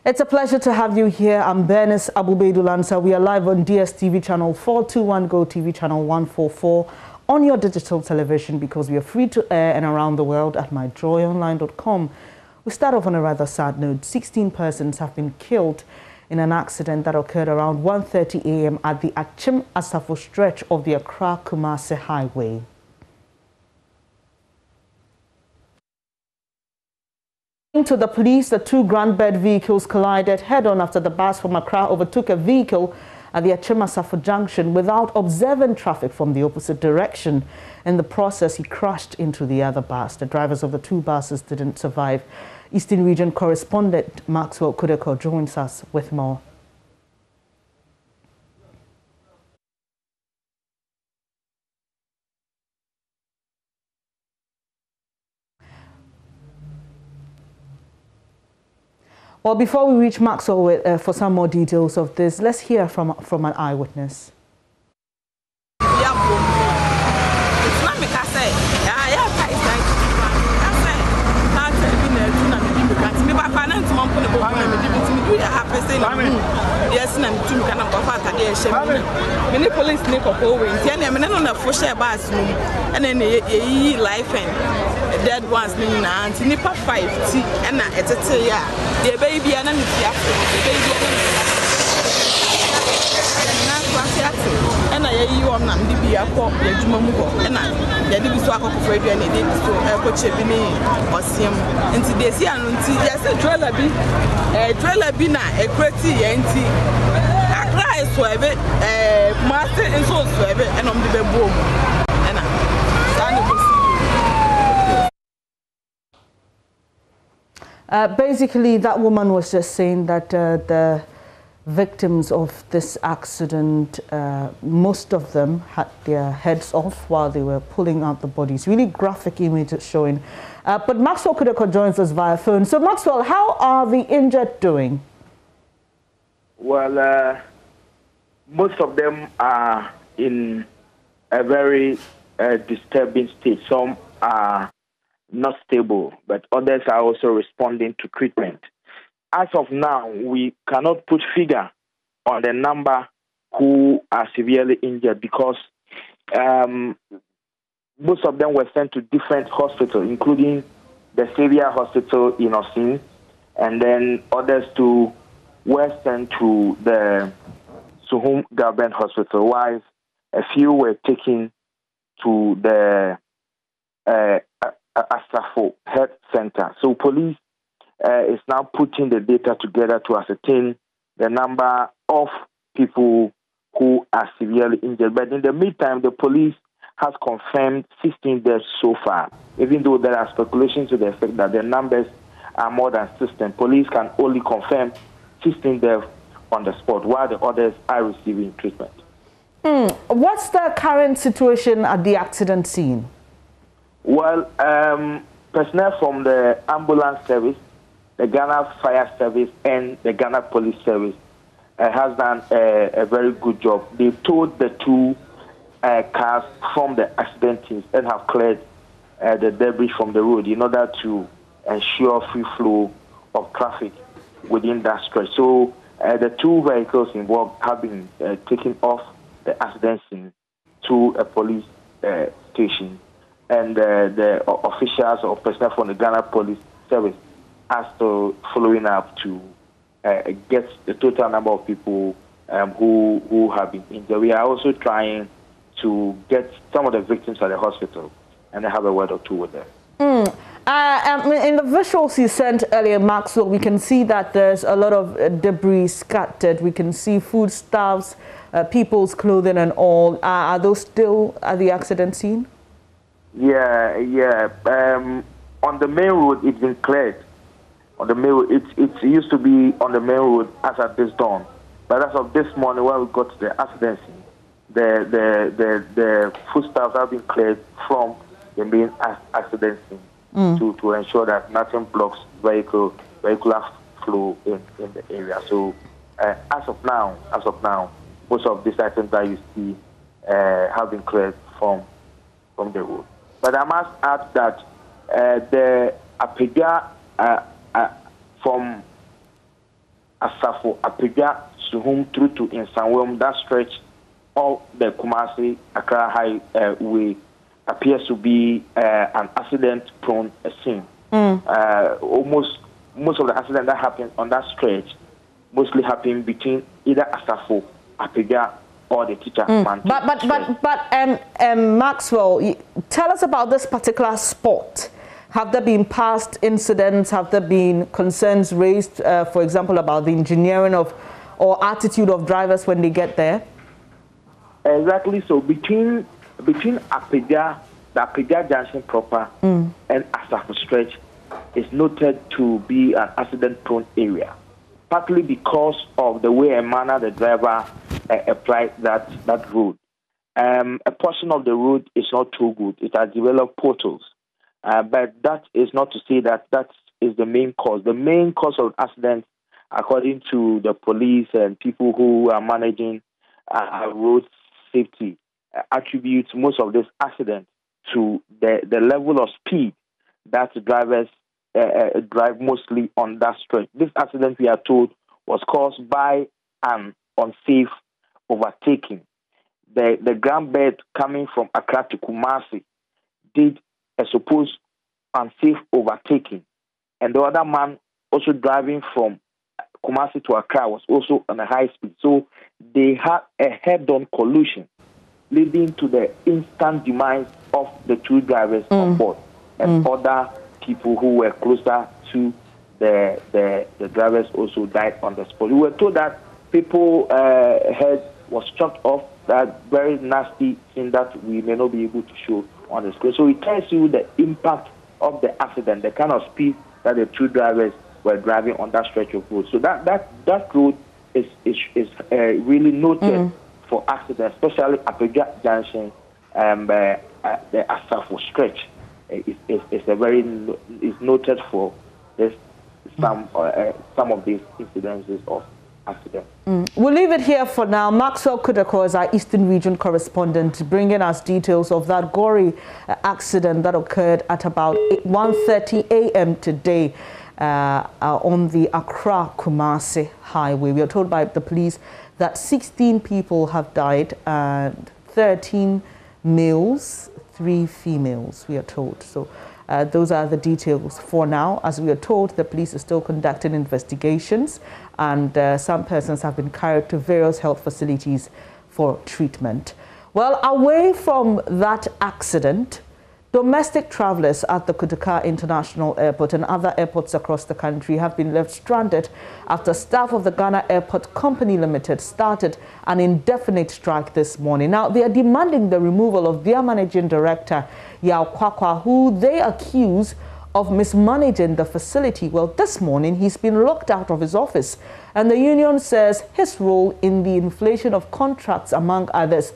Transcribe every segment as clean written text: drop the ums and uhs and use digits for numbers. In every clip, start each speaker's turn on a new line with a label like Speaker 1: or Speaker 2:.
Speaker 1: It's a pleasure to have you here. I'm Bernice Abubeidulansa. We are live on DSTV channel 421, Go TV channel 144, on your digital television because we are free to air and around the world at myjoyonline.com. We start off on a rather sad note. 16 persons have been killed in an accident that occurred around 1:30 a.m. at the ASAFO stretch of the Accra-Kumasi Highway. To the police, the two grand-bed vehicles collided head-on after the bus from Accra overtook a vehicle at the ASAFO junction without observing traffic from the opposite direction. In the process, he crashed into the other bus. The drivers of the two buses didn't survive. Eastern Region Correspondent KUDEKOR joins us with more. Well, before we reach Maxwell for some more details of this, let's hear from an eyewitness.
Speaker 2: Many police make up over and on a fush bus and then a life and dead ones mean auntie nipper 5 and it's a the baby and the baby and I you on the be a pop, the Jumamugo, and I did be so a couple of radio and it did so a coach or sim. And today, see, and yes, a trailer be a pretty auntie. I cry swerve it, master and so swerve it, and on the boom. And
Speaker 1: I basically, that woman was just saying that the victims of this accident, most of them had their heads off while they were pulling out the bodies. Really graphic images showing. But Maxwell KUDEKOR joins us via phone. So Maxwell, how are the injured doing?
Speaker 3: Well, most of them are in a very disturbing state. Some are not stable, but others are also responding to treatment. As of now, we cannot put figure on the number who are severely injured because most of them were sent to different hospitals, including the Xavier Hospital in Osin, and then others were sent to the Suhum Government Hospital, while a few were taken to the ASAFO Health Center. So police is now putting the data together to ascertain the number of people who are severely injured. But in the meantime, the police has confirmed 16 deaths so far, even though there are speculations to the effect that the numbers are more than 16. Police can only confirm 16 deaths on the spot, while the others are receiving treatment.
Speaker 1: What's the current situation at the accident scene? Well,
Speaker 3: personnel from the ambulance service, the Ghana Fire Service, and the Ghana Police Service has done a very good job. They towed the two cars from the accident scenes and have cleared the debris from the road in order to ensure free flow of traffic within that stretch. So the two vehicles involved have been taken off the accident scene to a police station, and the officials or personnel from the Ghana Police Service as to following up to get the total number of people who have been injured. We are also trying to get some of the victims at the hospital and have a word or two with them.
Speaker 1: In the visuals you sent earlier, Maxwell, we can see that there's a lot of debris scattered. We can see foodstuffs, people's clothing and all. Are those still at the accident scene?
Speaker 3: Yeah. On the main road, it's been cleared. On the main road, it used to be on the main road as at this dawn, but as of this morning, when we got to the accident scene, the foodstuffs have been cleared from the main accident scene to ensure that nothing blocks vehicular flow in the area. So as of now, most of these items that you see have been cleared from the road. But I must add that the Apega from ASAFO, Apega, Suhum through to Insanwem, that stretch of the Kumasi Accra Highway appears to be an accident-prone scene. Most of the accidents that happen on that stretch mostly happen between either ASAFO, Apega, or the teacher.
Speaker 1: But Maxwell, tell us about this particular spot. Have there been past incidents? Have there been concerns raised, for example, about the engineering of or attitude of drivers when they get there?
Speaker 3: Exactly. So between Apega, the Apega Junction proper, and ASAFO stretch is noted to be an accident-prone area, partly because of the way and manner the driver applied that road. A portion of the road is not too good. It has developed potholes. But that is not to say that is the main cause. The main cause of accidents, according to the police and people who are managing road safety, attributes most of this accident to the level of speed that drivers drive mostly on that stretch. This accident, we are told, was caused by an unsafe overtaking. The ground bed coming from Accra to Kumasi did a supposed unsafe overtaking, and the other man also driving from Kumasi to Accra was also on a high speed. So they had a head-on collision, leading to the instant demise of the two drivers on board and other people who were closer to the drivers also died on the spot. We were told that people head was chopped off, that very nasty thing that we may not be able to show on the screen. So it tells you the impact of the accident, the kind of speed that the two drivers were driving on that stretch of road. So that road is really noted for accidents, especially Apega Junction and the ASAFO stretch. Is noted for this some of these incidences of accidents.
Speaker 1: We'll leave it here for now. Maxwell KUDEKOR is our Eastern Region correspondent, bringing us details of that gory accident that occurred at about 1:30 a.m. today on the Accra-Kumasi highway. We are told by the police that 16 people have died and 13 males, 3 females, we are told. So those are the details for now. As we are told, the police are still conducting investigations, and some persons have been carried to various health facilities for treatment. Well, away from that accident, domestic travelers at the KUDEKOR International Airport and other airports across the country have been left stranded after staff of the Ghana Airport Company Limited started an indefinite strike this morning. Now, they are demanding the removal of their managing director, Yao Kwakwa, who they accuse of mismanaging the facility. Well, this morning, he's been locked out of his office, and the union says his role in the inflation of contracts, among others,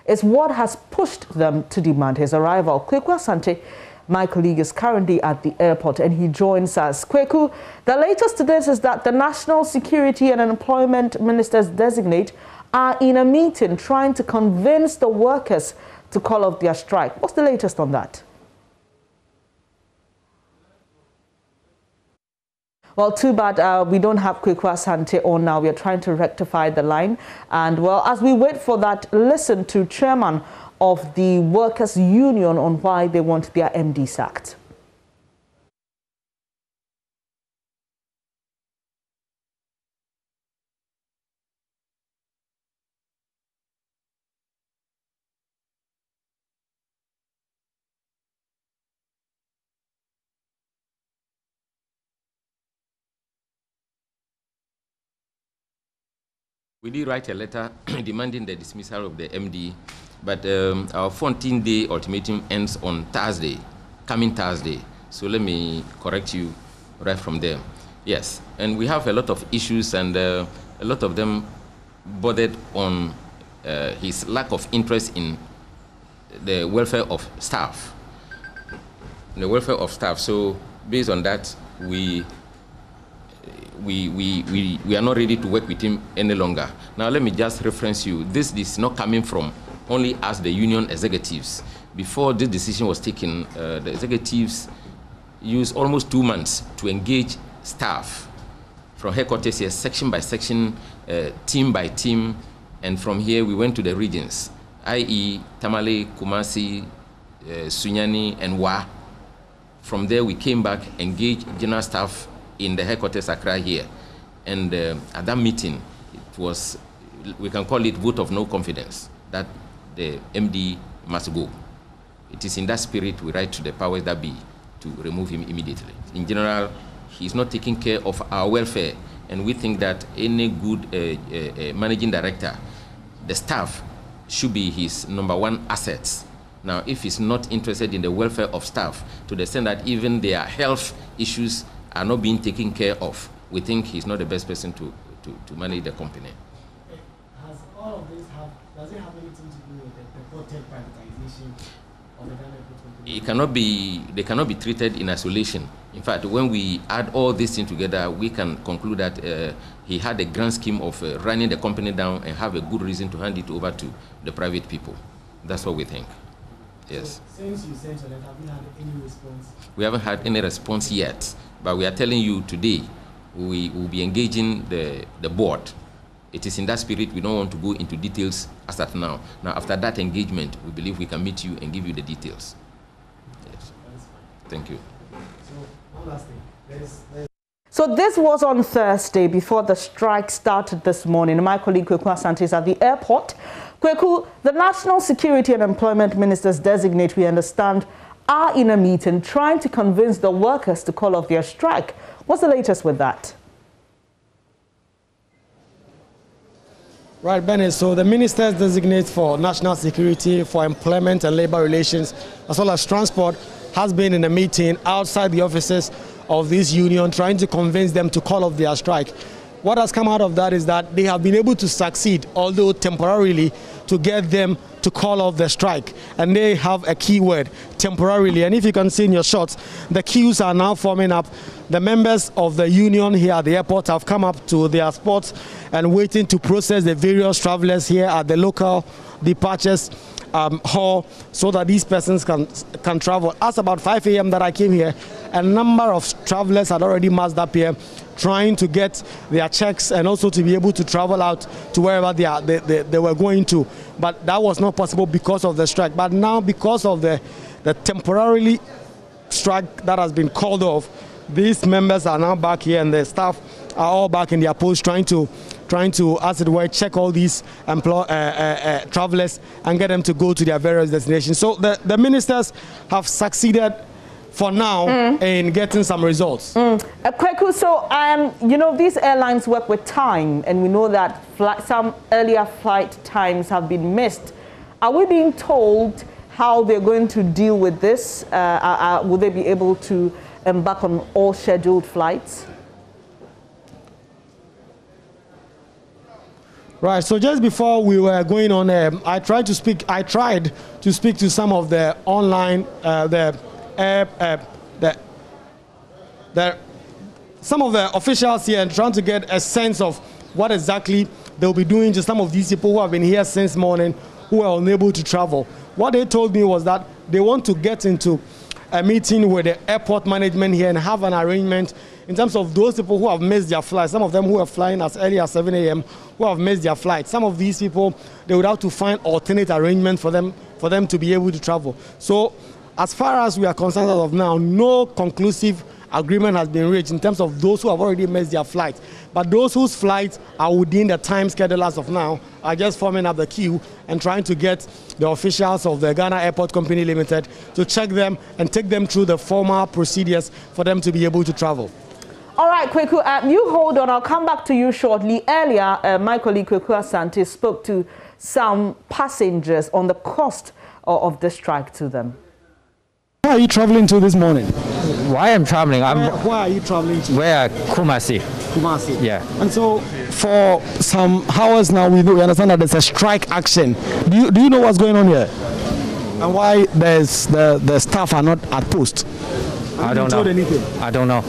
Speaker 1: is what has pushed them to demand his arrival. Kweku Asante, my colleague, is currently at the airport and he joins us. Kweku, the latest to this is that the National Security and Employment Ministers designate are in a meeting trying to convince the workers to call off their strike. What's the latest on that? Well, too bad we don't have Kweku Asante on now. We are trying to rectify the line. And, well, as we wait for that, listen to Chairman of the Workers' Union on why they want their MD sacked.
Speaker 4: We did write a letter demanding the dismissal of the MD, but our 14-day ultimatum ends on Thursday, coming Thursday. So let me correct you right from there. Yes, and we have a lot of issues, and a lot of them bordered on his lack of interest in the welfare of staff. So based on that, we are not ready to work with him any longer. Now, let me just reference you. This is not coming from only us, the union executives. Before this decision was taken, the executives used almost 2 months to engage staff from headquarters here, section by section, team by team, and from here we went to the regions, i.e. Tamale, Kumasi, Sunyani, and Wa. From there we came back, engaged general staff in the headquarters Accra here, and at that meeting, it was, we can call it vote of no confidence, that the MD must go. It is in that spirit we write to the powers that be to remove him immediately. In general, he's not taking care of our welfare, and we think that any good managing director, the staff should be his #1 assets. Now, if he's not interested in the welfare of staff to the extent that even their health issues are not being taken care of, we think he's not the best person to manage the company.
Speaker 5: Has all of this does it have anything to do with the purported privatization of the Ghana Airport Company?
Speaker 4: They cannot be treated in isolation. In fact, when we add all these things together, we can conclude that he had a grand scheme of running the company down and have a good reason to hand it over to the private people. That's what we think. Yes.
Speaker 5: So, since you sent your letter, have you had any response?
Speaker 4: We haven't had any response yet, but we are telling you today we will be engaging the board. It is in that spirit. We don't want to go into details as at now. Now, after that engagement, we believe we can meet you and give you the details. Yes. Thank you.
Speaker 5: So, one last thing.
Speaker 1: So this was on Thursday before the strike started this morning. My colleague Kweku Asante is at the airport. Kweku, the National Security and Employment Ministers designate, we understand, are in a meeting trying to convince the workers to call off their strike. What's the latest with that?
Speaker 5: Right, Bennett. So the ministers designate for national security, for employment and labor relations, as well as transport, has been in a meeting outside the offices of this union, trying to convince them to call off their strike. What has come out of that is that they have been able to succeed, although temporarily, to get them to call off the strike. And they have a key word, temporarily. And if you can see in your shots, the queues are now forming up. The members of the union here at the airport have come up to their spots and waiting to process the various travelers here at the local departures hall so that these persons can travel. As about 5 a.m. that I came here, a number of travelers had already massed up here, trying to get their checks and also to be able to travel out to wherever they were going to. But that was not possible because of the strike. But now, because of the temporarily strike that has been called off, these members are now back here and the staff are all back in their posts trying to, as it were, check all these travelers and get them to go to their various destinations. So the ministers have succeeded for now in getting some results.
Speaker 1: Kweku, so you know, these airlines work with time, and we know that some earlier flight times have been missed. Are we being told how they're going to deal with this? Will they be able to embark on all scheduled flights?
Speaker 5: Right. So just before we were going on, I tried to speak to some of the online some of the officials here and trying to get a sense of what exactly they'll be doing to some of these people who have been here since morning, who are unable to travel. What they told me was that they want to get into a meeting with the airport management here and have an arrangement in terms of those people who have missed their flights. Some of them who are flying as early as 7 a.m. who have missed their flights. Some of these people, they would have to find alternate arrangements for them to be able to travel. So as far as we are concerned as of now, no conclusive agreement has been reached in terms of those who have already missed their flights. But those whose flights are within the time schedule as of now are just forming up the queue and trying to get the officials of the Ghana Airport Company Limited to check them and take them through the formal procedures for them to be able to travel.
Speaker 1: All right, Kweku, you hold on. I'll come back to you shortly. Earlier, my colleague Kweku Asante spoke to some passengers on the cost of the strike to them.
Speaker 5: Where are you traveling to this morning?
Speaker 6: Why I'm traveling?
Speaker 5: Where are you traveling to?
Speaker 6: Where? Kumasi.
Speaker 5: Kumasi.
Speaker 6: Yeah.
Speaker 5: And so for some hours now, we understand that there's a strike action. Do you know what's going on here? And why the staff are not at post?
Speaker 6: I don't know.
Speaker 5: Anything?
Speaker 6: I don't know.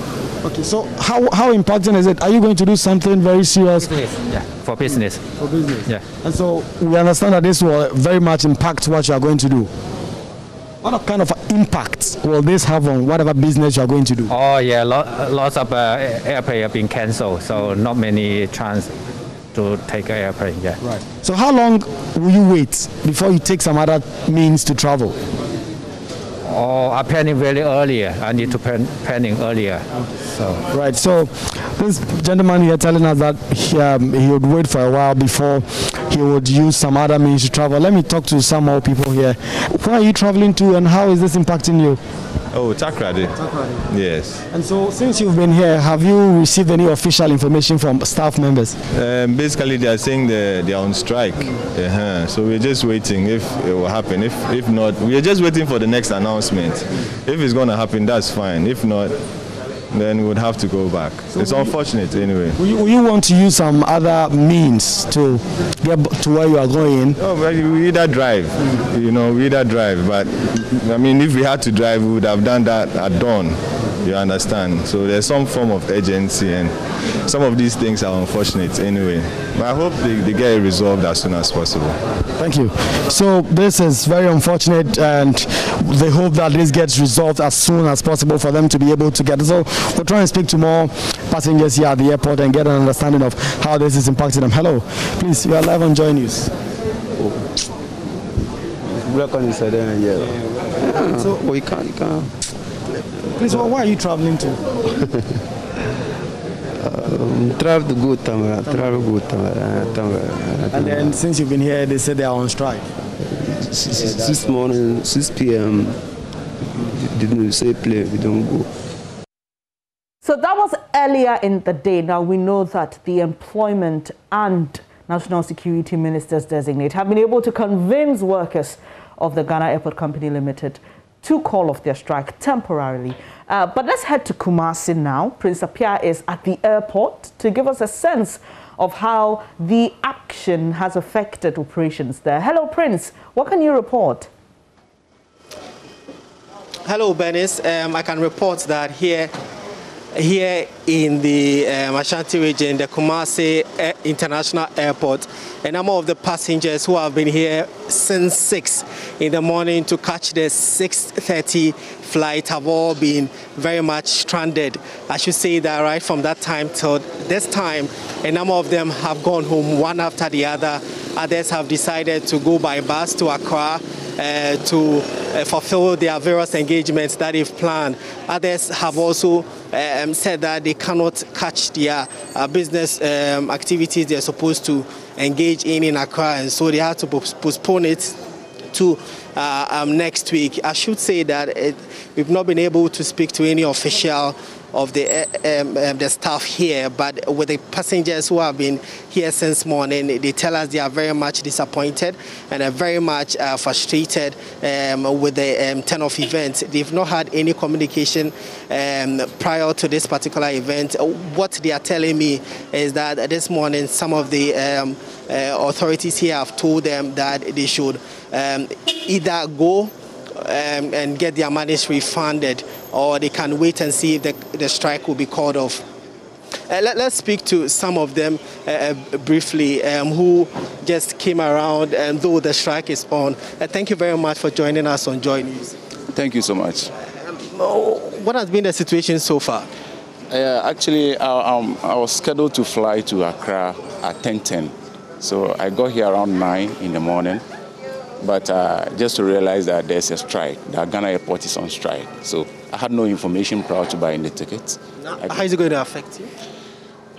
Speaker 5: Okay, so how important is it? Are you going to do something very serious?
Speaker 6: Yeah, for business.
Speaker 5: For business.
Speaker 6: Yeah.
Speaker 5: And so we understand that this will very much impact what you are going to do. What kind of impact will this have on whatever business you are going to do?
Speaker 6: Oh yeah, lots of airplanes have been cancelled, so not many chance to take an airplane. Yeah.
Speaker 5: Right. So how long will you wait before you take some other means to travel?
Speaker 6: Oh, I'm planning very earlier. I need to planning earlier. So.
Speaker 5: Right. So this gentleman here telling us that he would wait for a while before he would use some other means to travel. Let me talk to some more people here. Where are you traveling to, and how is this impacting you?
Speaker 7: Oh, Takrady. Yes.
Speaker 5: And so, since you've been here, have you received any official information from staff members?
Speaker 7: Basically, they are saying they are on strike. So we're just waiting if it will happen. If not, we are just waiting for the next announcement. If it's going to happen, that's fine. If not, then we would have to go back. So it's unfortunate anyway.
Speaker 5: Will you want to use some other means to get to where you are going?
Speaker 7: Oh, well, we either drive, we either drive. But I mean, if we had to drive, we would have done that at dawn. You understand? So there's some form of urgency, and some of these things are unfortunate anyway. But I hope they get it resolved as soon as possible.
Speaker 5: Thank you. So this is very unfortunate, and they hope that this gets resolved as soon as possible for them to be able to get it. So we'll try and speak to more passengers here at the airport and get an understanding of how this is impacting them. Hello, please, you are live on JoyNews.
Speaker 8: So we can't.
Speaker 5: Please, where are you traveling to?
Speaker 8: Travel to go Tamara.
Speaker 5: And then since you've been here, they said they are on strike.
Speaker 8: This morning, 6 p.m. Didn't say play, we don't go.
Speaker 1: So that was earlier in the day. Now we know that the Employment and National Security Ministers designate have been able to convince workers of the Ghana Airport Company Limited to call off their strike temporarily. But let's head to Kumasi now. Prince Appiah is at the airport to give us a sense of how the action has affected operations there. Hello, Prince. What can you report?
Speaker 9: Hello, Bernice. I can report that here in the Ashanti region, the Kumasi International Airport, a number of the passengers who have been here since 6 in the morning to catch the 6:30 flight have all been very much stranded. I should say that right from that time till this time, a number of them have gone home one after the other. Others have decided to go by bus to Accra to fulfill their various engagements that they've planned. Others have also said that they cannot catch their business activities they're supposed to engage in Accra, and so they have to postpone it to next week. I should say that we've not been able to speak to any official of the staff here, but with the passengers who have been here since morning, they tell us they are very much disappointed and are very much frustrated with the turn-off event. They've not had any communication prior to this particular event. What they are telling me is that this morning some of the authorities here have told them that they should either go and get their monies refunded, or they can wait and see if the strike will be called off. Let's speak to some of them briefly who just came around, and though the strike is on. Thank you very much for joining us on Joy News.
Speaker 10: Thank you so much.
Speaker 9: What has been the situation so far?
Speaker 10: Actually, I was scheduled to fly to Accra at 10:10. So I got here around 9 in the morning. But just to realize that there's a strike, that Ghana Airport is on strike. So I had no information prior to buying the tickets.
Speaker 9: How is it going to affect you?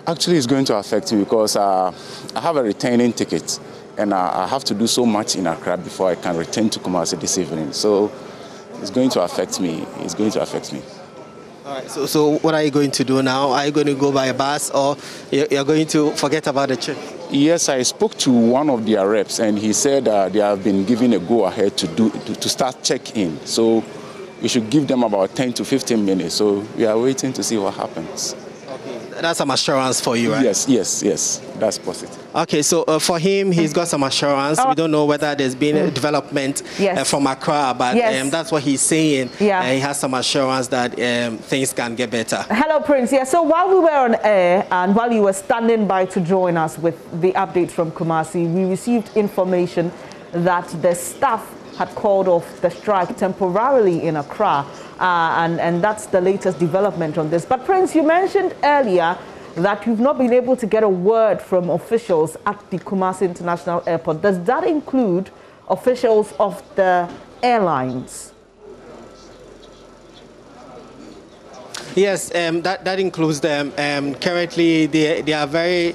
Speaker 10: Actually, it's going to affect me because I have a returning ticket, and I have to do so much in Accra before I can return to Kumasi this evening. So it's going to affect me. It's going to affect me.
Speaker 9: All right. So what are you going to do now? Are you going to go by a bus, or you're going to forget about the trip?
Speaker 10: Yes, I spoke to one of their reps, and he said they have been given a go-ahead to start check-in. So we should give them about 10 to 15 minutes. So we are waiting to see what happens.
Speaker 9: Okay, that's some assurance for you, right?
Speaker 10: Yes, that's positive.
Speaker 9: Okay, so for him, he's got some assurance. We don't know whether there's been a development from Accra, but that's what he's saying. Yeah. He has some assurance that things can get better.
Speaker 1: Hello, Prince. Yeah, so while we were on air and while you were standing by to join us with the updates from Kumasi, we received information that the staff had called off the strike temporarily in Accra, and that's the latest development on this. But Prince, you mentioned earlier that you've not been able to get a word from officials at the Kumasi International Airport. Does that include officials of the airlines?
Speaker 9: Yes, that includes them. Currently, they are very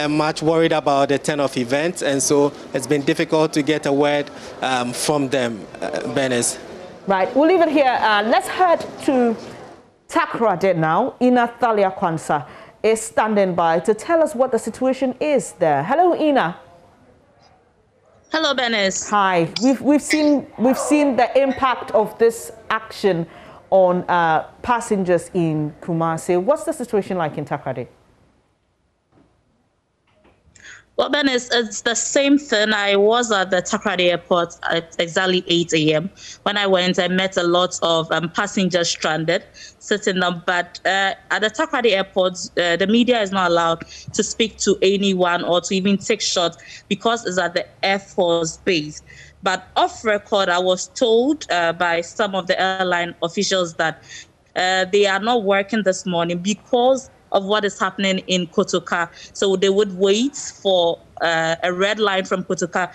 Speaker 9: much worried about the turn of events, and so it's been difficult to get a word from them, Bernice.
Speaker 1: Right, we'll leave it here. Let's head to Takoradi now. Ina Thalia Kwansa is standing by to tell us what the situation is there. Hello, Ina.
Speaker 11: Hello, Bernice.
Speaker 1: Hi. We've seen the impact of this action on passengers in Kumasi. What's the situation like in Takoradi?
Speaker 11: Well, Bernice, it's the same thing. I was at the Takoradi airport at exactly 8 a.m. When I went, I met a lot of passengers stranded, sitting down. But at the Takoradi airport, the media is not allowed to speak to anyone or to even take shots because it's at the Air Force base. But off record, I was told by some of the airline officials that they are not working this morning because of what is happening in KUDEKOR. So they would wait for a red line from KUDEKOR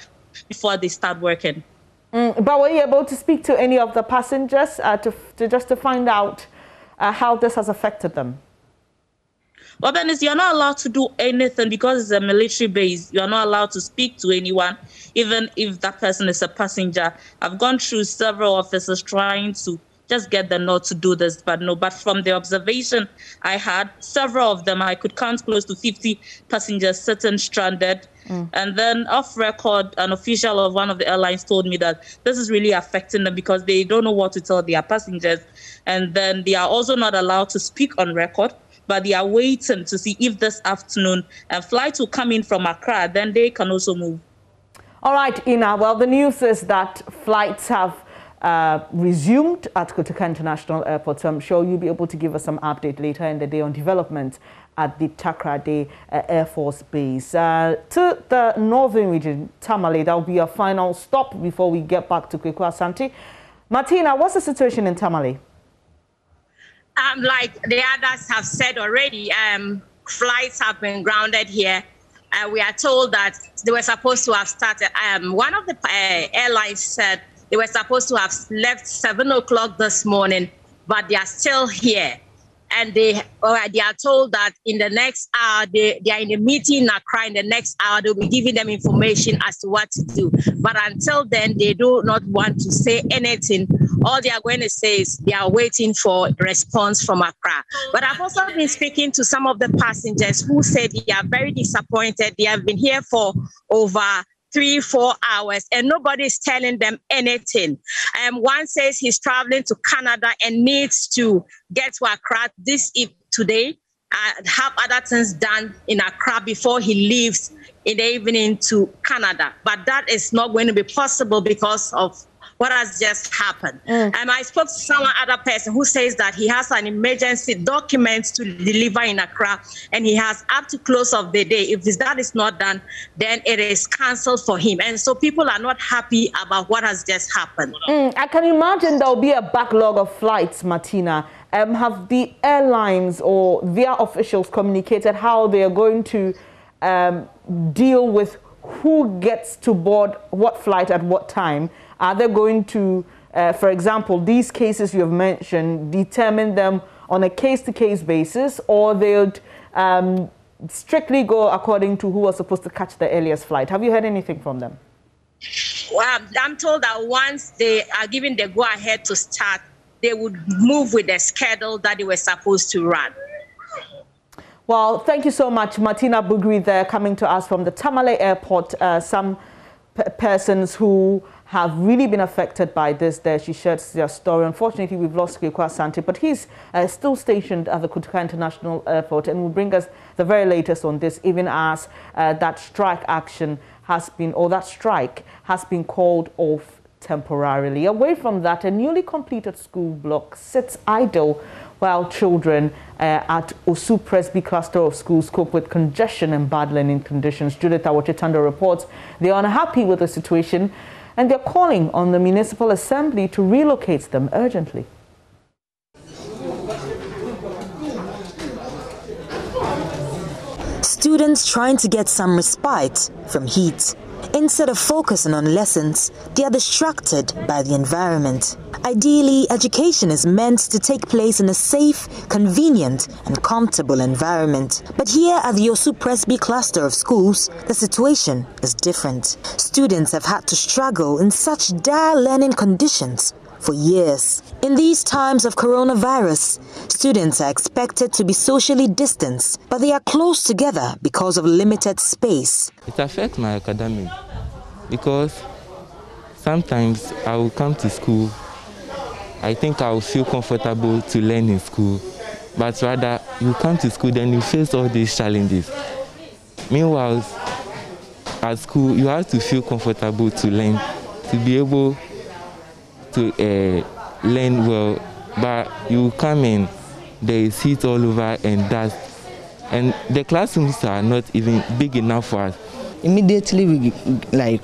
Speaker 11: before they start working.
Speaker 1: But were you able to speak to any of the passengers to find out how this has affected them?
Speaker 11: Well, Bernice, you're not allowed to do anything because it's a military base. You're not allowed to speak to anyone, even if that person is a passenger. I've gone through several officers trying to just get them not to do this, but no. But from the observation I had, several of them, I could count close to 50 passengers sitting stranded. And then off record, an official of one of the airlines told me that this is really affecting them because they don't know what to tell their passengers. And then they are also not allowed to speak on record, but they are waiting to see if this afternoon a flight will come in from Accra, then they can also move. All right,
Speaker 1: Ina. Well, the news is that flights have resumed at KUDEKOR International Airport, so I'm sure you'll be able to give us some update later in the day on development at the Takoradi Air Force Base. To the northern region, Tamale, that will be our final stop before we get back to Kweku Asante. Martina, what's the situation in Tamale?
Speaker 12: Like the others have said already, flights have been grounded here. We are told that they were supposed to have started. One of the airlines said they were supposed to have left 7 o'clock this morning, but they are still here. And they are told that in the next hour, they are in a meeting in Accra. In the next hour, they'll be giving them information as to what to do. But until then, they do not want to say anything. All they are going to say is they are waiting for a response from Accra. But I've also been speaking to some of the passengers who said they are very disappointed. They have been here for over 3-4 hours and nobody is telling them anything. One says he's traveling to Canada and needs to get to Accra today, have other things done in Accra before he leaves in the evening to Canada. But that is not going to be possible because of what has just happened. I spoke to some other person who says that he has an emergency document to deliver in Accra and he has up to close of the day. If that is not done, then it is cancelled for him. And so people are not happy about what has just happened.
Speaker 1: I can imagine there will be a backlog of flights, Martina. Have the airlines or their officials communicated how they are going to deal with who gets to board what flight at what time? Are they going to, for example, these cases you have mentioned, determine them on a case-to-case basis, or they'll strictly go according to who was supposed to catch the earliest flight? Have you heard anything from them?
Speaker 12: Well, I'm told that once they are given the go-ahead to start, they would move with the schedule that they were supposed to run.
Speaker 1: Well, thank you so much, Martina Bugri there, coming to us from the Tamale Airport. Some persons who have really been affected by this there. She shared their story. Unfortunately, we've lost Kweku Asante, but he's still stationed at the KUDEKOR International Airport and will bring us the very latest on this, even as that strike action has been, or that strike has been called off temporarily. Away from that, a newly completed school block sits idle while children at Osu Presby cluster of schools cope with congestion and bad learning conditions. Judith Awachitando reports they are unhappy with the situation and they're calling on the Municipal Assembly to relocate them urgently.
Speaker 13: Students trying to get some respite from heat. Instead of focusing on lessons, they are distracted by the environment. Ideally, education is meant to take place in a safe, convenient and comfortable environment. But here at the Osu Presby cluster of schools, the situation is different. Students have had to struggle in such dire learning conditions for years. In these times of coronavirus, students are expected to be socially distanced, but they are close together because of limited space.
Speaker 14: It affects my academic because sometimes I will come to school, I think I will feel comfortable to learn in school, but rather you come to school then you face all these challenges. Meanwhile, at school you have to feel comfortable to learn, to be able to learn well, but you come in, there is heat all over and dust, and the classrooms are not even big enough for us.
Speaker 15: Immediately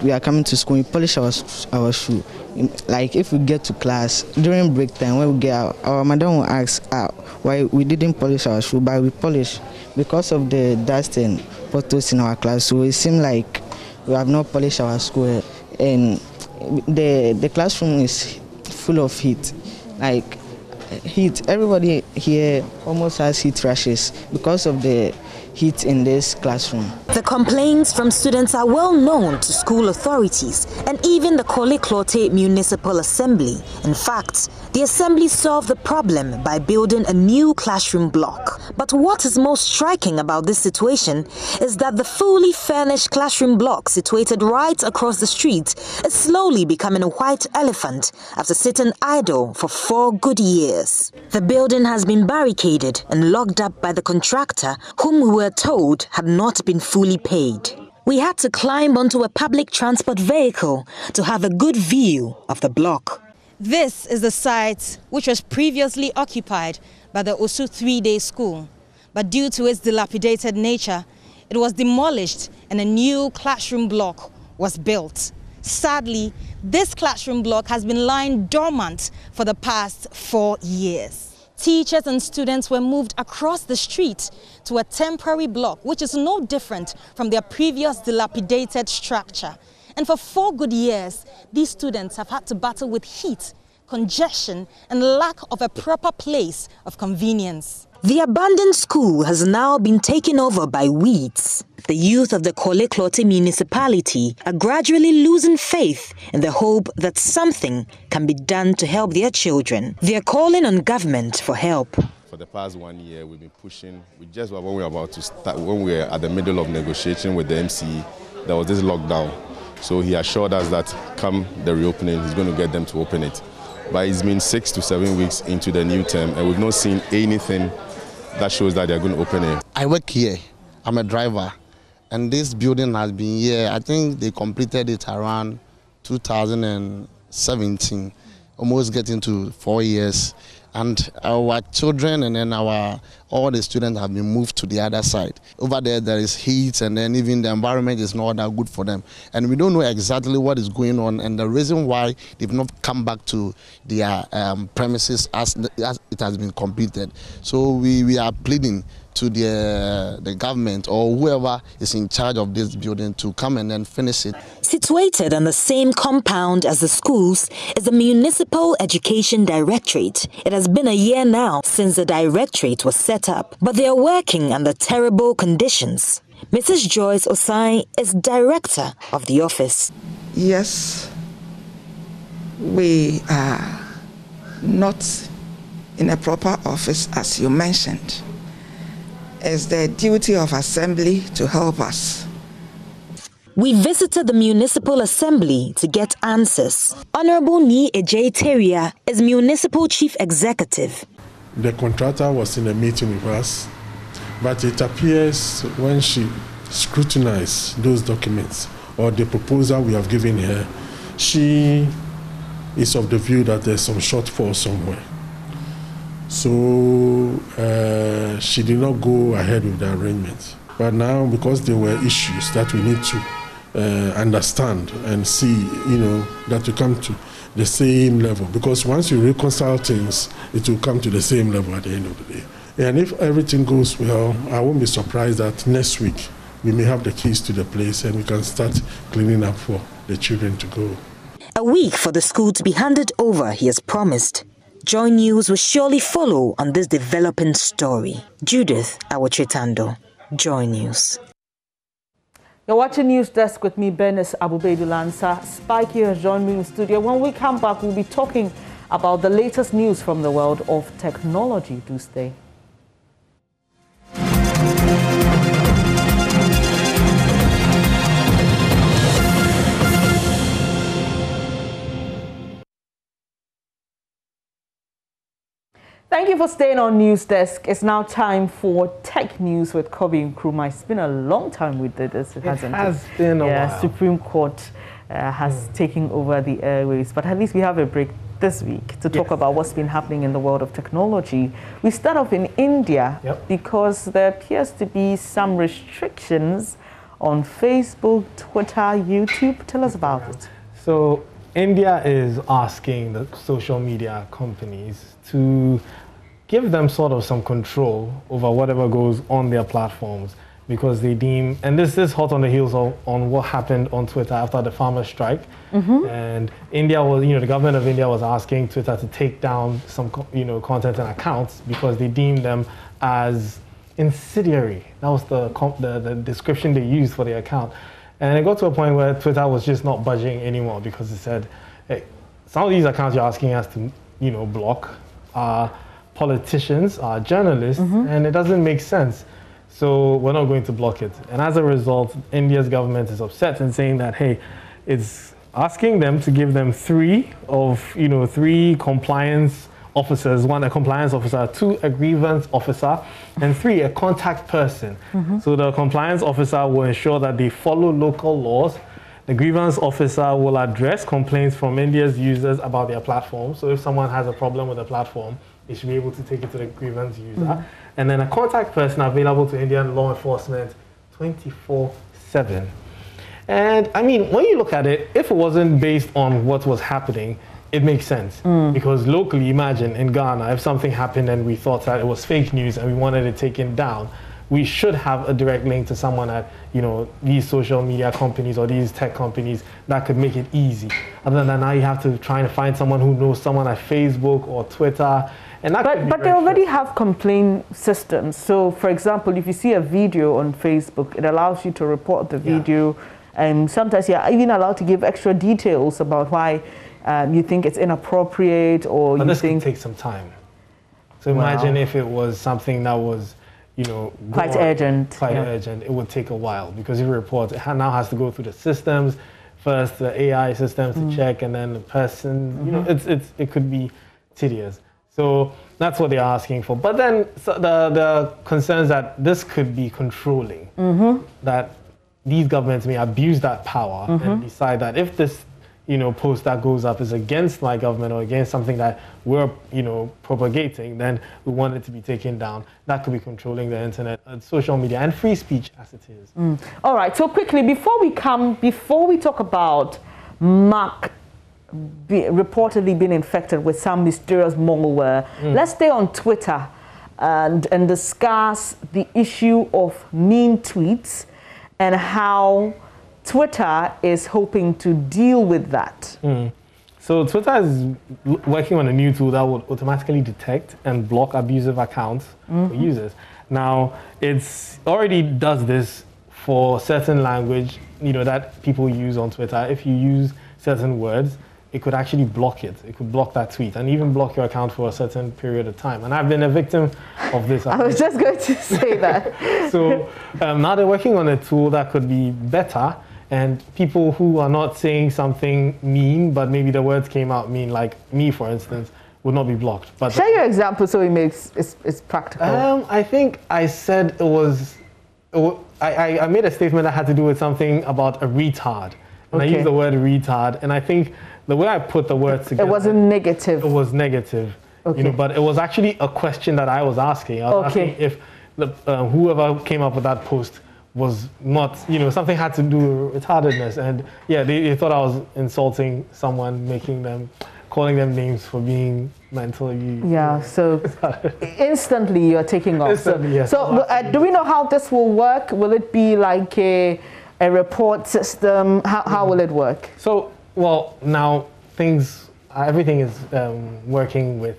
Speaker 15: we are coming to school, we polish our shoe. Like if we get to class during break time, when we get out, our madam will ask why we didn't polish our shoe, but we polish because of the dust and photos in our class. So it seems like we have not polished our school, and the classroom is full of heat. Like heat, everybody here almost has heat rashes because of the heat in this classroom.
Speaker 13: The complaints from students are well known to school authorities and even the KUDEKOR Municipal Assembly. In fact, the assembly solved the problem by building a new classroom block. But what is most striking about this situation is that the fully furnished classroom block situated right across the street is slowly becoming a white elephant after sitting idle for 4 good years. The building has been barricaded and locked up by the contractor, whom we were told had not been fully paid. We had to climb onto a public transport vehicle to have a good view of the block.
Speaker 16: This is the site which was previously occupied by the Osu 3-day school, but due to its dilapidated nature, it was demolished and a new classroom block was built. Sadly, this classroom block has been lying dormant for the past 4 years. Teachers and students were moved across the street to a temporary block, which is no different from their previous dilapidated structure. And for 4 good years, these students have had to battle with heat, congestion, and lack of a proper place of convenience.
Speaker 13: The abandoned school has now been taken over by weeds. The youth of the KUDEKOR municipality are gradually losing faith in the hope that something can be done to help their children. They are calling on government for help.
Speaker 17: For the past 1 year, we've been pushing. When we were about to start, when we were at the middle of negotiating with the MCE, there was this lockdown. So he assured us that come the reopening, he's going to get them to open it. But it's been 6 to 7 weeks into the new term, and we've not seen anything that shows that they're going to open it.
Speaker 18: I work here. I'm a driver. And this building has been here. I think they completed it around 2017, almost getting to 4 years. And our children and then all the students have been moved to the other side. Over there, there is heat, and then even the environment is not that good for them. And we don't know exactly what is going on, and the reason why they've not come back to their premises as it has been completed. So we are pleading to the government or whoever is in charge of this building to come and then finish it.
Speaker 13: Situated on the same compound as the schools is the Municipal Education Directorate. It has been a year now since the directorate was set up, but they are working under terrible conditions. Mrs. Joyce Osai is director of the office.
Speaker 19: Yes, we are not in a proper office, as you mentioned. It's the duty of assembly to help us.
Speaker 13: We visited the Municipal Assembly to get answers. Honorable Ni Ejay Teria is Municipal Chief Executive.
Speaker 20: The contractor was in a meeting with us, but it appears when she scrutinized those documents or the proposal we have given her, she is of the view that there's some shortfall somewhere. So she did not go ahead with the arrangement. But now, because there were issues that we need to understand and see, that you come to the same level. Because once you reconcile things, it will come to the same level at the end of the day. And if everything goes well, I won't be surprised that next week we may have the keys to the place and we can start cleaning up for the children to go.
Speaker 13: A week for the school to be handed over, he has promised. Joy News will surely follow on this developing story. Judith Awachitando, Joy News.
Speaker 1: You're watching News Desk with me, Bernice Abubedu-Lansa. Spike here has joined me in the studio. When we come back, we'll be talking about the latest news from the world of technology. Do stay. Thank you for staying on News Desk. It's now time for Tech News with Kobe Nkrumah. It's been a long time we did this, hasn't it?
Speaker 5: It has been a while.
Speaker 1: Supreme Court has taken over the airways, but at least we have a break this week to talk about what's been happening in the world of technology. We start off in India because there appears to be some restrictions on Facebook, Twitter, YouTube. Tell us about it.
Speaker 5: So India is asking the social media companies to give them sort of some control over whatever goes on their platforms, because they deem, and this is hot on the heels of on what happened on Twitter after the farmers' strike. And India was, the government of India was asking Twitter to take down some, content and accounts because they deemed them as incendiary. That was the description they used for the account. And it got to a point where Twitter was just not budging anymore, because it said, hey, some of these accounts you're asking us to, block are politicians, are journalists, and it doesn't make sense. So we're not going to block it. And as a result, India's government is upset and saying that, hey, it's asking them to give them three compliance officers, one a compliance officer, two a grievance officer, and three a contact person. So the compliance officer will ensure that they follow local laws. The grievance officer will address complaints from India's users about their platform. So if someone has a problem with the platform, they should be able to take it to the grievance user. And then a contact person available to Indian law enforcement 24/7. And I mean, when you look at it, if it wasn't based on what was happening, it makes sense. Because locally, imagine in Ghana, if something happened and we thought that it was fake news and we wanted it taken down, we should have a direct link to someone at, these social media companies or these tech companies that could make it easy. Other than that, now you have to try and find someone who knows someone at Facebook or Twitter. And that but they already have complaint systems. So, for example, if you see a video on Facebook, it allows you to report the video. And sometimes you're even allowed to give extra details about why you think it's inappropriate, or but this could take some time. So imagine if it was something that was,
Speaker 1: quite urgent.
Speaker 5: Urgent. It would take a while, because if you report, it now has to go through the systems first, the AI systems to check, and then the person. It could be tedious. So that's what they're asking for. But then the concerns that this could be controlling, that these governments may abuse that power and decide that if this post that goes up is against my government or against something that we're, propagating, then we want it to be taken down. That could be controlling the internet, social media, and free speech as it is.
Speaker 1: All right, so quickly, before we talk about Mark reportedly being infected with some mysterious malware, let's stay on Twitter and discuss the issue of mean tweets and how Twitter is hoping to deal with that.
Speaker 5: So Twitter is working on a new tool that will automatically detect and block abusive accounts for users. Now, it's already does this for certain language, that people use on Twitter. If you use certain words, it could actually block it. It could block that tweet and even block your account for a certain period of time. And I've been a victim of this.
Speaker 1: I was just going to say that.
Speaker 5: So now they're working on a tool that could be better, and people who are not saying something mean, but maybe the words came out mean, like me, for instance, would not be blocked. But
Speaker 1: share your example so it's practical.
Speaker 5: I think I said I made a statement that had to do with something about a retard. And I used the word retard, and I think the way I put the words together,
Speaker 1: it wasn't negative.
Speaker 5: It was negative, but it was actually a question that I was asking. I was asking if whoever came up with that post was not, you know, something had to do with retardedness. And yeah, they thought I was insulting someone, calling them names for being mentally.
Speaker 1: Yeah, so instantly you're taking off.
Speaker 5: Instantly, yes.
Speaker 1: So do we know how this will work? Will it be like a report system? How will it work?
Speaker 5: So, well, now everything is working with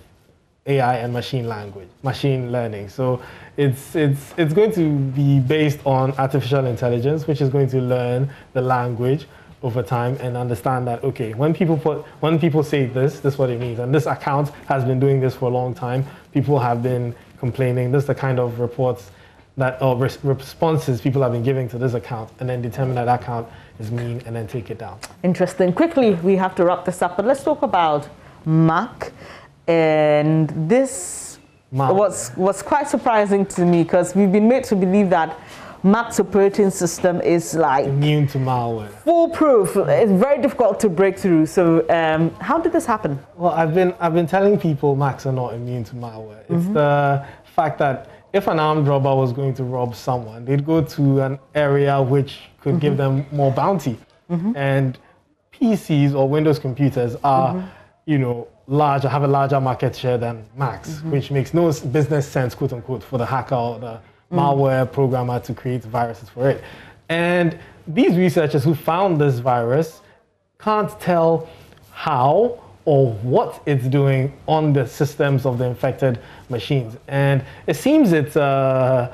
Speaker 5: AI and machine learning. So it's going to be based on artificial intelligence, which is going to learn the language over time and understand that, okay, when people say this is what it means, and this account has been doing this for a long time, people have been complaining, this is the kind of reports or responses people have been giving to this account, and then determine that account is mean and then take it down.
Speaker 1: Interesting. Quickly, we have to wrap this up, but let's talk about Mac. And this was quite surprising to me because we've been made to believe that Mac's operating system is like
Speaker 5: immune to malware,
Speaker 1: foolproof. It's very difficult to break through. So how did this happen?
Speaker 5: Well, I've been telling people Macs are not immune to malware. It's the fact that if an armed robber was going to rob someone, they'd go to an area which could give them more bounty. And PCs or Windows computers are, you know, have a larger market share than Macs, which makes no business sense, quote unquote, for the hacker or the malware programmer to create viruses for it. And these researchers who found this virus can't tell how or what it's doing on the systems of the infected machines. And it seems it's a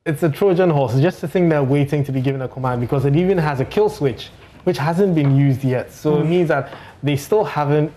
Speaker 5: Trojan horse. It's just a thing they're waiting to be given a command, because it even has a kill switch, which hasn't been used yet. So it means that they still haven't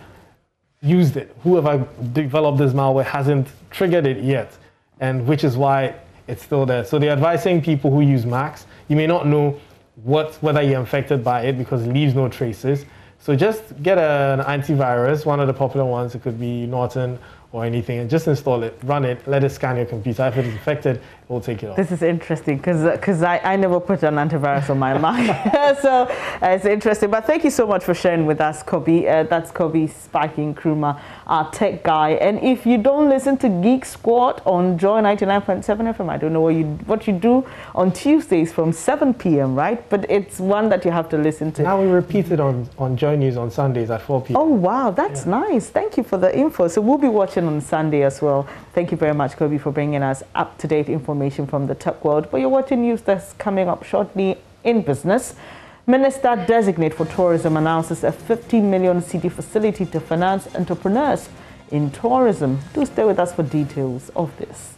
Speaker 5: used it. Whoever developed this malware hasn't triggered it yet, and which is why it's still there. So they're advising people who use Macs, you may not know whether you're infected by it because it leaves no traces. So just get an antivirus, one of the popular ones. It could be Norton or anything, and just install it, run it, let it scan your computer. If it is infected, it will take it off.
Speaker 1: This is interesting because I never put an antivirus on my Mac. So it's interesting. But thank you so much for sharing with us, Kobe. That's Kobe Spiking Nkrumah, our tech guy. And if you don't listen to Geek Squad on Joy 99.7 FM, I don't know what you do on Tuesdays from 7 p.m., right? But it's one that you have to listen to.
Speaker 5: Now we repeat it on Joy News on Sundays at 4 p.m.
Speaker 1: Oh, wow. That's nice. Thank you for the info. So we'll be watching on Sunday as well. Thank you very much, Kobe, for bringing us up-to-date information from the tech world. But you're watching news that's coming up shortly in business. Minister Designate for Tourism announces a 50 million cedi facility to finance entrepreneurs in tourism. Do stay with us for details of this.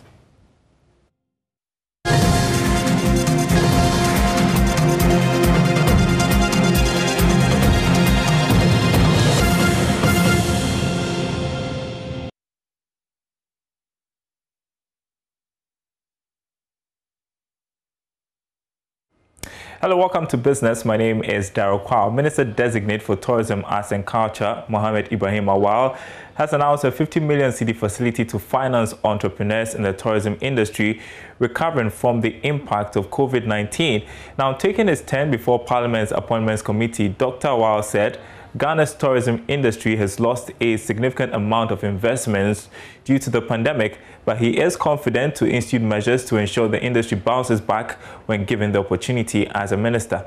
Speaker 21: Hello, welcome to Business. My name is Daryl Kwao. Minister Designate for Tourism, Arts and Culture, Mohammed Ibrahim Awal, has announced a 50 million cedi facility to finance entrepreneurs in the tourism industry recovering from the impact of COVID-19. Now, taking his turn before Parliament's Appointments Committee, Dr. Awal said Ghana's tourism industry has lost a significant amount of investments due to the pandemic, but he is confident to institute measures to ensure the industry bounces back when given the opportunity as a minister.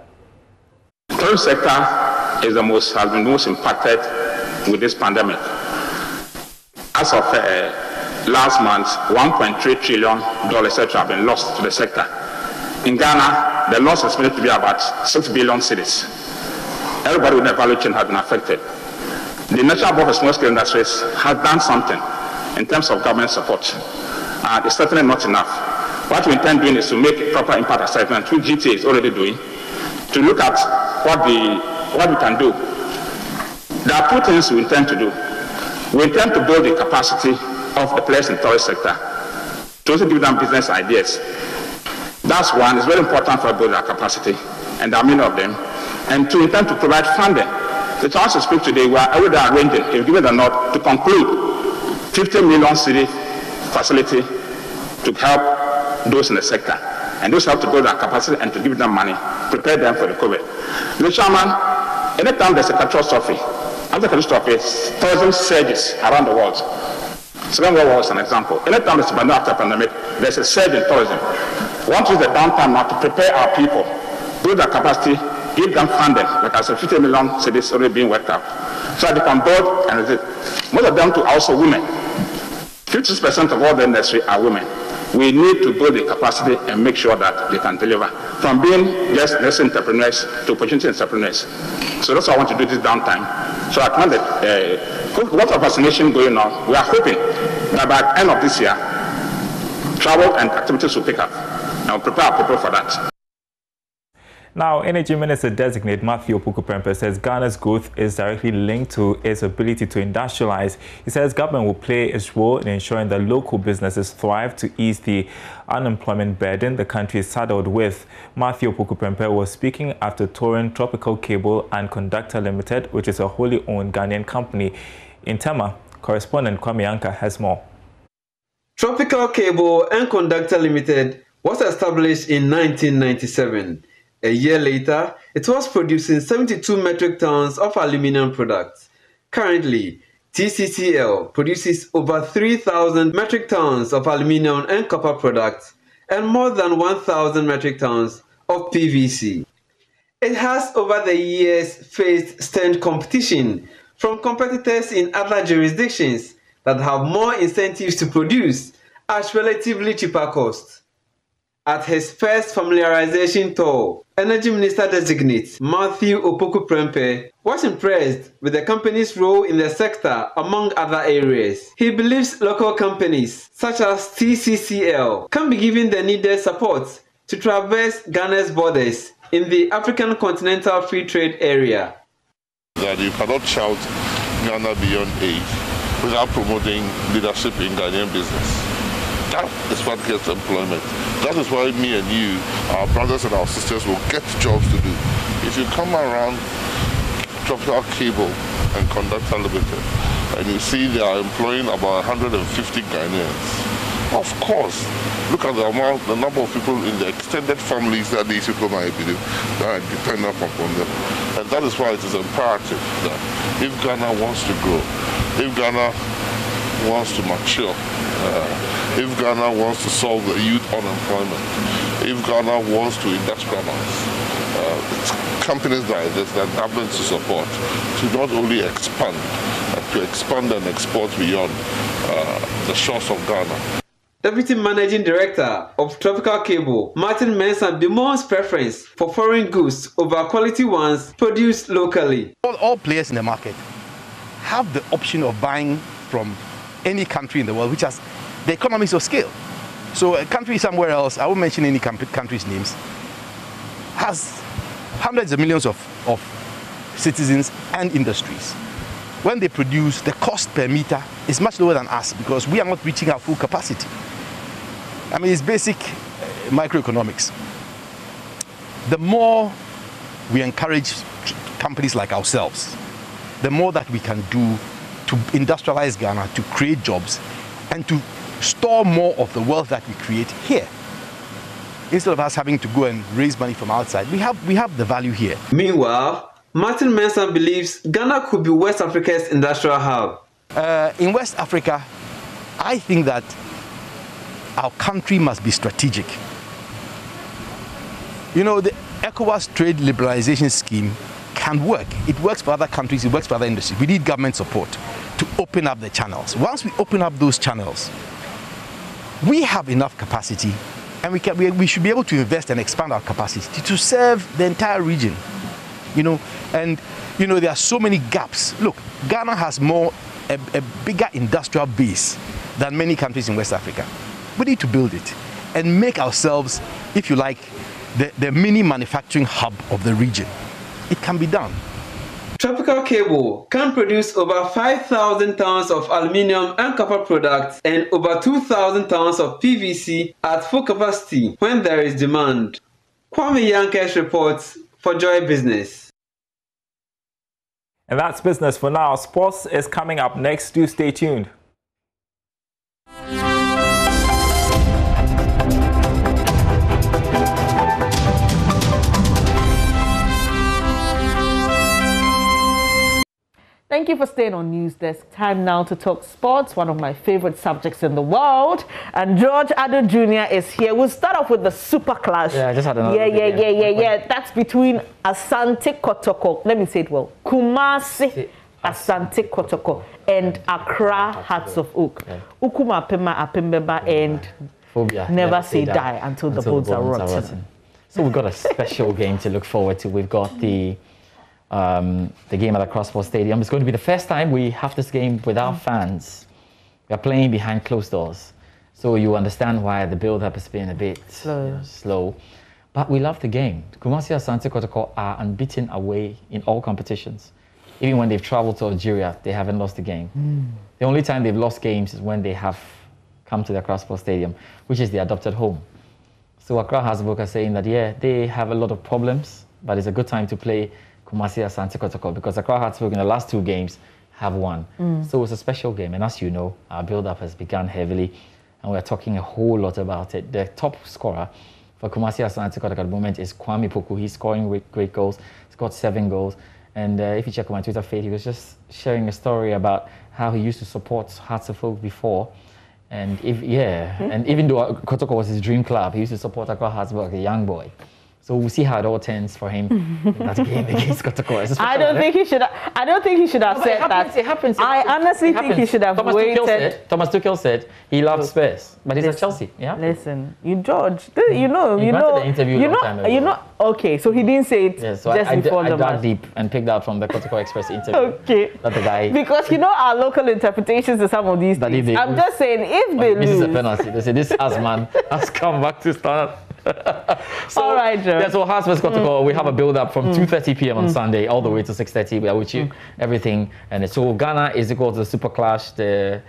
Speaker 22: The tourism sector has been the most impacted with this pandemic. As of last month, $1.3 trillion have been lost to the sector. In Ghana, the loss is estimated to be about 6 billion cedis. Everybody with the value chain has been affected. The National Board for Small-Scale Industries has done something in terms of government support. It's certainly not enough. What we intend doing is to make a proper impact assessment, which GTA is already doing, to look at what we can do. There are two things we intend to do. We intend to build the capacity of the players in the tourist sector, to also give them business ideas. That's one. It's very important for building our capacity, and there are many of them. And to intend to provide funding. The chance to speak today, we are already arranging, if given or not, to conclude 50 million cedi facility to help those in the sector. And those help to build their capacity and to give them money, prepare them for the COVID. Mr. Chairman, anytime there's a catastrophe, after catastrophe, tourism surges around the world. Second World War is an example. Anytime there's a pandemic, after a pandemic, there's a surge in tourism. want to use the downtime now to prepare our people, build their capacity, give them funding. Like I said, 50 million cedis already being worked out, so that they can build. And most of them are also women. 50% of all the industry are women. We need to build the capacity and make sure that they can deliver from being just less entrepreneurs to opportunity entrepreneurs. So that's why I want to do this downtime. So I can lots of vaccination going on. We are hoping that by the end of this year, travel and activities will pick up. And we'll prepare our people for that.
Speaker 21: Now, Energy Minister Designate Matthew Opoku-Prempeh says Ghana's growth is directly linked to its ability to industrialize. He says government will play its role in ensuring that local businesses thrive to ease the unemployment burden the country is saddled with. Matthew Opoku-Prempeh was speaking after touring Tropical Cable and Conductor Limited, which is a wholly owned Ghanaian company. In Tema, correspondent Kwame Anka has more.
Speaker 2: Tropical Cable and Conductor Limited was established in 1997. A year later, it was producing 72 metric tons of aluminum products. Currently, TCCL produces over 3,000 metric tons of aluminum and copper products and more than 1,000 metric tons of PVC. It has over the years faced stern competition from competitors in other jurisdictions that have more incentives to produce at relatively cheaper costs. At his first familiarization tour, Energy Minister Designate Matthew Opoku-Prempeh was impressed with the company's role in the sector among other areas. He believes local companies such as TCCL can be given the needed support to traverse Ghana's borders in the African Continental Free Trade Area.
Speaker 3: That you cannot shout Ghana beyond age without promoting leadership in Ghanaian business. That is what gets employment. That is why me and you, our brothers and our sisters, will get jobs to do. If you come around Tropical Cable and Conductor Limited, and you see they are employing about 150 Ghanaians, of course, look at the number of people in the extended families that these people might be that are dependent upon them. And that is why it is imperative that if Ghana wants to grow, if Ghana wants to mature, if Ghana wants to solve the youth unemployment, if Ghana wants to industrialize, companies like this that government to support to not only expand, to expand and export beyond the shores of Ghana.
Speaker 2: Deputy Managing Director of Tropical Cable, Martin Mensah, bemoans preference for foreign goods over quality ones produced locally.
Speaker 23: All players in the market have the option of buying from any country in the world which has the economies of scale. So a country somewhere else, I won't mention any country's names, has hundreds of millions of citizens and industries. When they produce, the cost per meter is much lower than us because we are not reaching our full capacity. I mean, it's basic microeconomics. The more we encourage companies like ourselves, the more that we can do to industrialize Ghana, to create jobs, and to store more of the wealth that we create here. Instead of us having to go and raise money from outside, we have the value here.
Speaker 2: Meanwhile, Martin Mensah believes Ghana could be West Africa's industrial hub.
Speaker 23: In West Africa, I think that our country must be strategic. You know, the ECOWAS trade liberalization scheme can work. It works for other countries, it works for other industries. We need government support to open up the channels. Once we open up those channels, we have enough capacity and we should be able to invest and expand our capacity to serve the entire region. You know, and you know, there are so many gaps. Look, Ghana has a bigger industrial base than many countries in West Africa. We need to build it and make ourselves, if you like, the mini manufacturing hub of the region. It can be done.
Speaker 2: Tropical Cable can produce over 5,000 tons of aluminium and copper products and over 2,000 tons of PVC at full capacity when there is demand. Kwame Yankes reports for Joy Business.
Speaker 21: And that's business for now. Sports is coming up next. Do stay tuned.
Speaker 1: Thank you for staying on News Desk. Time now to talk sports, one of my favorite subjects in the world. And George Addo Jr. is here. We'll start off with the super clash.
Speaker 4: Yeah, I just had another
Speaker 1: Yeah. That's between Asante Kotoko. Let me say it well. Kumasi Asante Kotoko and Accra Hearts of Oak. Ukuma Apema Apembeba and
Speaker 4: Phobia.
Speaker 1: Never say die until the bones are rotten.
Speaker 4: So we've got a special game to look forward to. We've got the game at the Correspondent Stadium. It's going to be the first time we have this game without fans. We are playing behind closed doors. So you understand why the build-up has been a bit slow. But we love the game. Kumasi Asante Kotoko are unbeaten away in all competitions. Even when they've traveled to Algeria, they haven't lost a game. The only time they've lost games is when they have come to the Correspondent Stadium, which is the adopted home. So Accra Hearts of Oak are saying that, yeah, they have a lot of problems, but it's a good time to play Kumasi Asante Kotoko because Accra Hearts of Oak in the last 2 games have won. So it's a special game. And as you know, our build-up has begun heavily, and we're talking a whole lot about it. The top scorer for Kumasi Asante Kotoko at the moment is Kwame Poku. He's scoring great goals. He's got 7 goals. And if you check on my Twitter feed, he was just sharing a story about how he used to support Hearts of Oak before. And and even though Kotoko was his dream club, he used to support Accra Hearts as a young boy. So we'll see how it all turns for him in that game against Kotoko.
Speaker 1: I don't think he should have said that.
Speaker 4: It happens.
Speaker 1: I honestly think he should have waited.
Speaker 4: Thomas Tuchel said he loves Spurs, but he's at Chelsea. Yeah.
Speaker 1: Listen, George, you know. Okay, so he didn't say it just before the match.
Speaker 4: I dug deep and picked out from the Kotoko Express interview.
Speaker 1: Okay.
Speaker 4: That the guy.
Speaker 1: Because you know our local interpretations of some of these things. I'm just saying, if they lose,
Speaker 4: this is a penalty. They say this Asman has come back to start. So,
Speaker 1: all right, Joe.
Speaker 4: That's what Hearts vs Kotoko. We have a build-up from 2:30 p.m. on Sunday all the way to 6:30. We are with you, everything. And so Ghana is equal to the Super Clash. The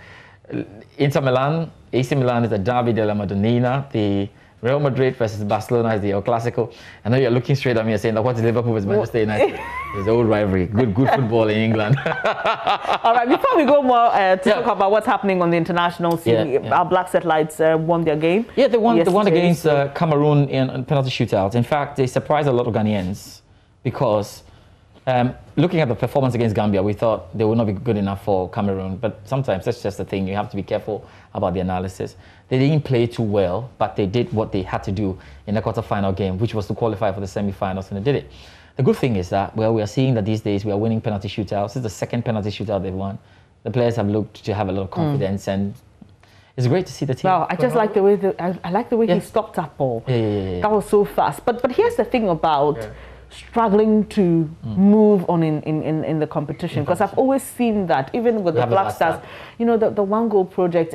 Speaker 4: Inter Milan, AC Milan is the Derby della Madonnina. The Real Madrid versus Barcelona is the El Clasico. I know you're looking straight at me and saying, what is Liverpool versus Manchester United? It's the old rivalry. Good football in England.
Speaker 1: All right, before we go more to talk about what's happening on the international scene, our Black Satellites won their game.
Speaker 4: Yeah, they won against Cameroon in penalty shootouts. In fact, they surprised a lot of Ghanaians because looking at the performance against Gambia, we thought they would not be good enough for Cameroon. But sometimes that's just the thing. You have to be careful about the analysis. They didn't play too well, but they did what they had to do in the quarterfinal game, which was to qualify for the semi-finals, and they did it. The good thing is that, well, we are seeing that these days we are winning penalty shootouts. This is the second penalty shootout they've won. The players have looked to have a lot of confidence, and it's great to see the team.
Speaker 1: Wow, I just like the way I like the way he stopped that ball.
Speaker 4: Yeah.
Speaker 1: That was so fast. But here's the thing about struggling to move on in the competition, because I've always seen that even with the Black Stars, you know, the one goal project.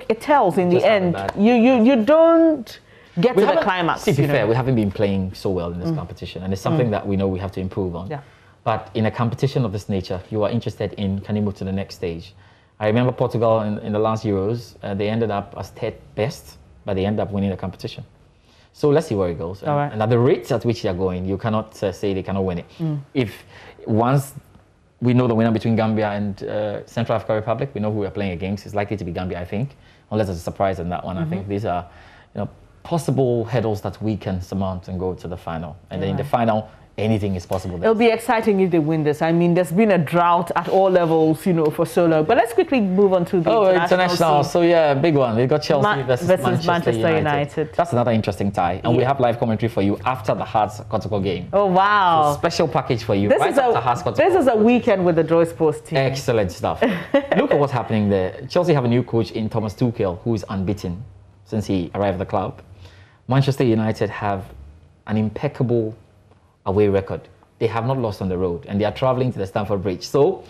Speaker 1: It tells in the end. You don't get to the climax.
Speaker 4: To be fair, we haven't been playing so well in this competition, and it's something that we know we have to improve on.
Speaker 1: Yeah.
Speaker 4: But in a competition of this nature, you are interested in, can you move to the next stage? I remember Portugal in the last Euros, they ended up as 3rd best, but they ended up winning the competition. So let's see where it goes.
Speaker 1: All right.
Speaker 4: And at the rates at which they are going, you cannot say they cannot win it. If once we know the winner between Gambia and Central African Republic, we know who we are playing against. It's likely to be Gambia, I think, unless there's a surprise in that one. I think these are, possible hurdles that we can surmount and go to the final. And then in the final, anything is possible.
Speaker 1: It'll be exciting if they win this. I mean, there's been a drought at all levels, for so long. But let's quickly move on to the
Speaker 4: international. So yeah, big one. We got Chelsea versus Manchester United. That's another interesting tie. And we have live commentary for you after the Hearts Kotoko game.
Speaker 1: Oh wow!
Speaker 4: So special package for you.
Speaker 1: This is a weekend with the Joy Sports team.
Speaker 4: Excellent stuff. Look at what's happening there. Chelsea have a new coach in Thomas Tuchel, who is unbeaten since he arrived at the club. Manchester United have an impeccable away record. They have not lost on the road, and they are traveling to the Stamford Bridge. So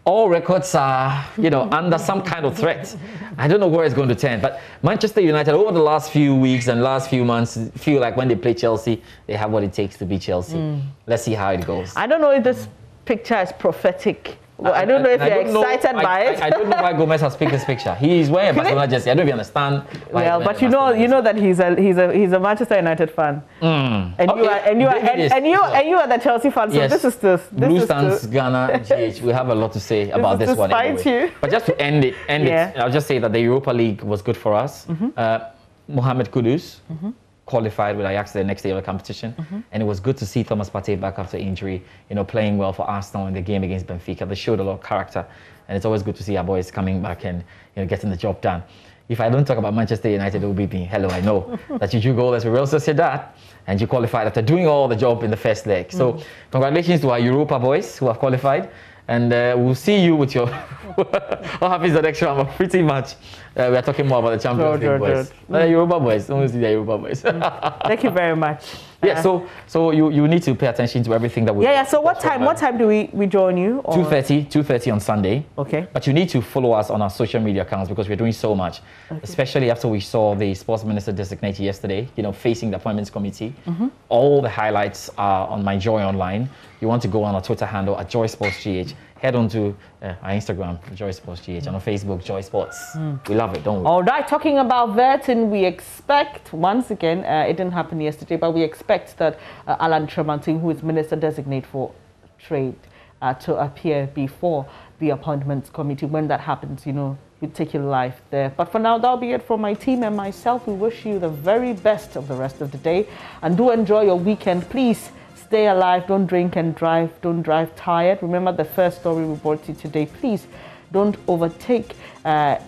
Speaker 4: all records are, under some kind of threat. I don't know where it's going to turn, but Manchester United over the last few weeks and last few months feel like when they play Chelsea, they have what it takes to beat Chelsea. Let's see how it goes.
Speaker 1: I don't know if this picture is prophetic. Well, I don't know if you're excited by it.
Speaker 4: I don't know why Gomez has picked this picture. He's wearing a Barcelona jersey. I don't even understand why.
Speaker 1: Well, but you know that he's a Manchester United fan, and you are the Chelsea fan. So
Speaker 4: yes.
Speaker 1: this is
Speaker 4: Blue Stance Ghana GH. We have a lot to say about this one. Anyway. But just to end it, I'll just say that the Europa League was good for us. Mohamed Kudus qualified with Ajax the next day of the competition. And it was good to see Thomas Partey back after injury, playing well for Arsenal in the game against Benfica. They showed a lot of character, and it's always good to see our boys coming back and getting the job done. If I don't talk about Manchester United, it will be me. Hello, I know that you drew goals with Real Sociedad and you qualified after doing all the job in the first leg. So congratulations to our Europa boys who have qualified. And we'll see you with your what happens the next round. But pretty much, we are talking more about the Champions League boys. The Europa boys. Don't see the Europa boys.
Speaker 1: Thank you very much.
Speaker 4: Yeah. So you need to pay attention to everything that we.
Speaker 1: Yeah. So what time do we join you?
Speaker 4: 2:30 on Sunday.
Speaker 1: Okay.
Speaker 4: But you need to follow us on our social media accounts because we're doing so much, especially after we saw the sports minister designate yesterday. Facing the appointments committee. All the highlights are on my Joy Online. You want to go on our Twitter handle at JoySportsGH. Head on to our Instagram, JoySportsGH, and on Facebook, Joy Sports. We love it, don't we?
Speaker 1: All right, talking about vetting, we expect, once again, it didn't happen yesterday, but we expect that Alan Tremantin, who is Minister Designate for Trade, to appear before the Appointments Committee. When that happens, we'll take you live there. But for now, that'll be it from my team and myself. We wish you the very best of the rest of the day, and do enjoy your weekend. Please stay alive, don't drink and drive, don't drive tired. Remember the first story we brought you today. Please don't overtake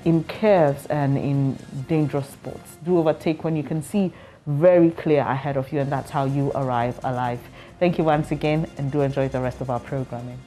Speaker 1: in curves and in dangerous spots. Do overtake when you can see very clear ahead of you, and that's how you arrive alive. Thank you once again, and do enjoy the rest of our programming.